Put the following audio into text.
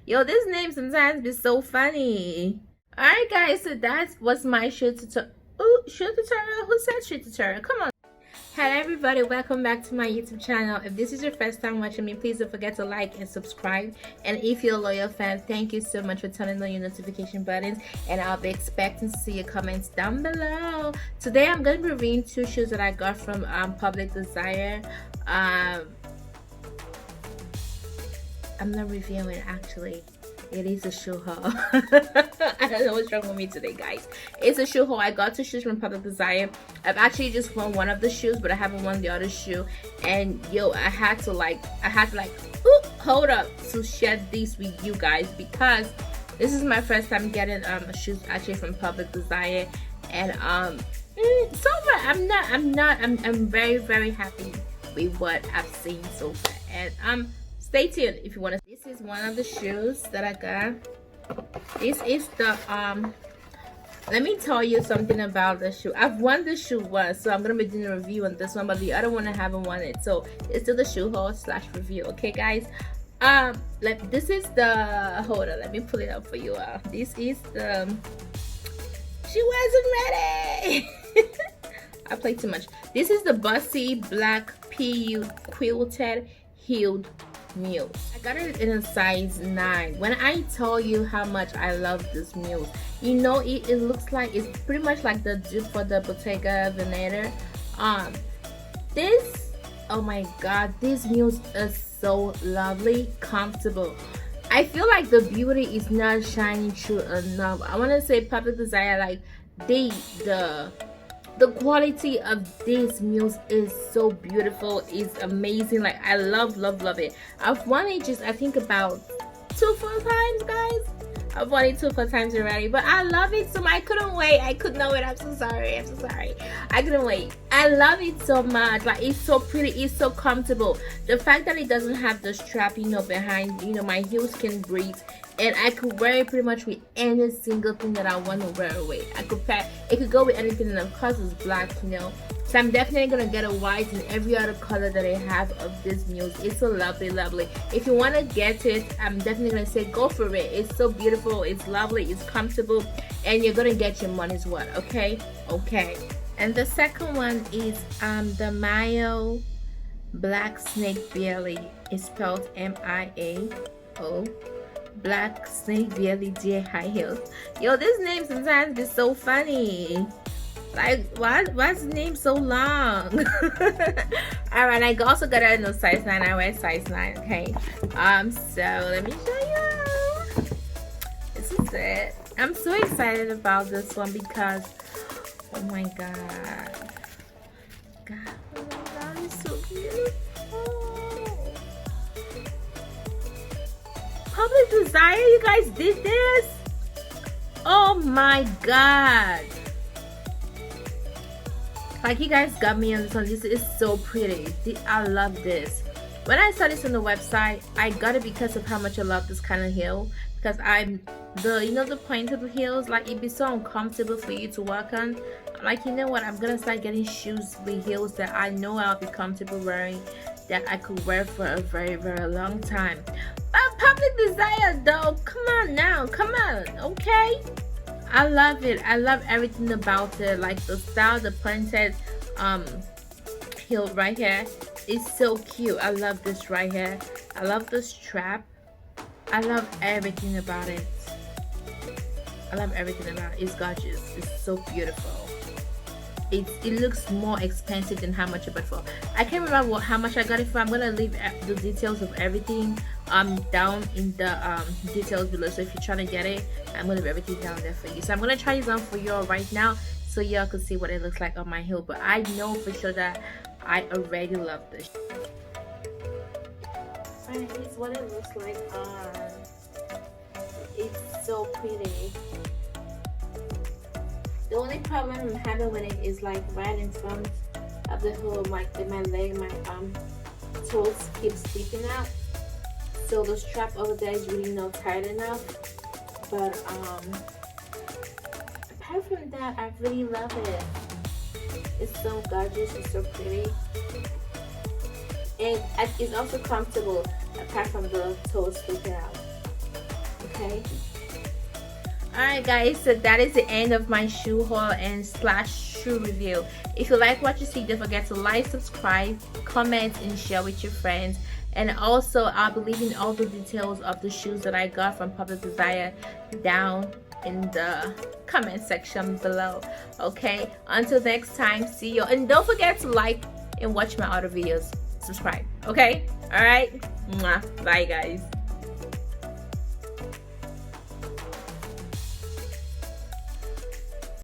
Yo, this name sometimes be so funny. Alright guys, so that was my shoe tutorial. Oh, shoe tutorial? Who said shoe tutorial? Come on. Hello everybody, welcome back to my YouTube channel. If this is your first time watching me, please don't forget to like and subscribe. And if you're a loyal fan, thank you so much for turning on your notification buttons, and I'll be expecting to see your comments down below. Today I'm going to be reviewing two shoes that I got from Public Desire. I'm not reviewing, actually. It is a shoe haul. I don't know what's wrong with me today, guys. It's a shoe haul. I got two shoes from Public Desire. I've actually just won one of the shoes, but I haven't won the other shoe. And yo, I had to hold up to share these with you guys, because this is my first time getting shoes actually from Public Desire. And so far I'm very, very happy with what I've seen so far. And stay tuned if you want to. This is one of the shoes that I got. This is the let me tell you something about the shoe. I've won this shoe once, so I'm gonna be doing a review on this one, but the other one I haven't won it, so it's still the shoe haul / review. Okay guys, this is the, hold on, let me pull it up for you all. This is the, she wasn't ready. I played too much. This is the Bussy Black PU Quilted Heeled Mule. I got it in a size 9. When I tell you how much I love this mule, you know, it looks like it's pretty much like the dupe for the Bottega Veneta. This, oh my god, this mule is so lovely, comfortable. I feel like the beauty is not shining through enough. I want to say Public Desire, like the quality of these mules is so beautiful, it's amazing. Like, I love it. I've worn it just, I think, about 2-4 times, guys. I've worn it 2-4 times already, but I love it so much. I couldn't wait. I could not wait. I'm so sorry. I couldn't wait. I love it so much. Like, it's so pretty, it's so comfortable. The fact that it doesn't have the strap, you know, behind, you know, my heels can breathe, and I could wear it pretty much with any single thing that I want to wear away. I could pair it, could go with anything, and of course it's black, you know. So I'm definitely gonna get a white and every other color that I have of this mule. It's so lovely. If you want to get it, I'm definitely gonna say go for it. It's so beautiful, it's lovely, it's comfortable, and you're gonna get your money's worth. Okay. And the second one is the Mayo Black Snake Belly. It's spelled M-I-A-O. Black Snake Belly J high heels. Yo, this name sometimes is so funny. Like, why's the name so long? Alright, I also got it in a size 9. I wear size 9. Okay. So let me show you. This is it. I'm so excited about this one because, oh my god, it's so beautiful. Public Desire, you guys did this? Oh my god. Like, you guys got me on this one. This is so pretty. I love this. When I saw this on the website, I got it because of how much I love this kind of heel. Because you know, the pointed heels, like, it'd be so uncomfortable for you to walk on. Like, you know what, I'm gonna start getting shoes with heels that I know I'll be comfortable wearing, that I could wear for a very, very long time. But Public Desire though, come on now, come on, okay? I love it. I love everything about it. Like the style, the pointed heel right here is so cute. I love this right here. I love the strap. I love everything about it. It's gorgeous. It's so beautiful. It looks more expensive than how much I bought for. I can't remember how much I got it for. I'm gonna leave the details of everything down in the details below. So if you're trying to get it, I'm gonna leave everything down there for you. So I'm gonna try this on for y'all right now, so y'all can see what it looks like on my heel. But I know for sure that I already love this. And here's what it looks like on. It's so pretty. The only problem I'm having with it is like right in front of the heel, like in my leg, my toes keep sticking out. So the strap over there is really not tight enough. But apart from that, I really love it. It's so gorgeous, it's so pretty. And it's also comfortable apart from the toes sticking out. okay? Alright guys, so that is the end of my shoe haul and slash shoe review. If you like what you see, don't forget to like, subscribe, comment, and share with your friends. And also, I'll be leaving all the details of the shoes that I got from Public Desire down in the comment section below. Okay, until next time, see you. And don't forget to like and watch my other videos. Subscribe, okay? Alright, bye guys.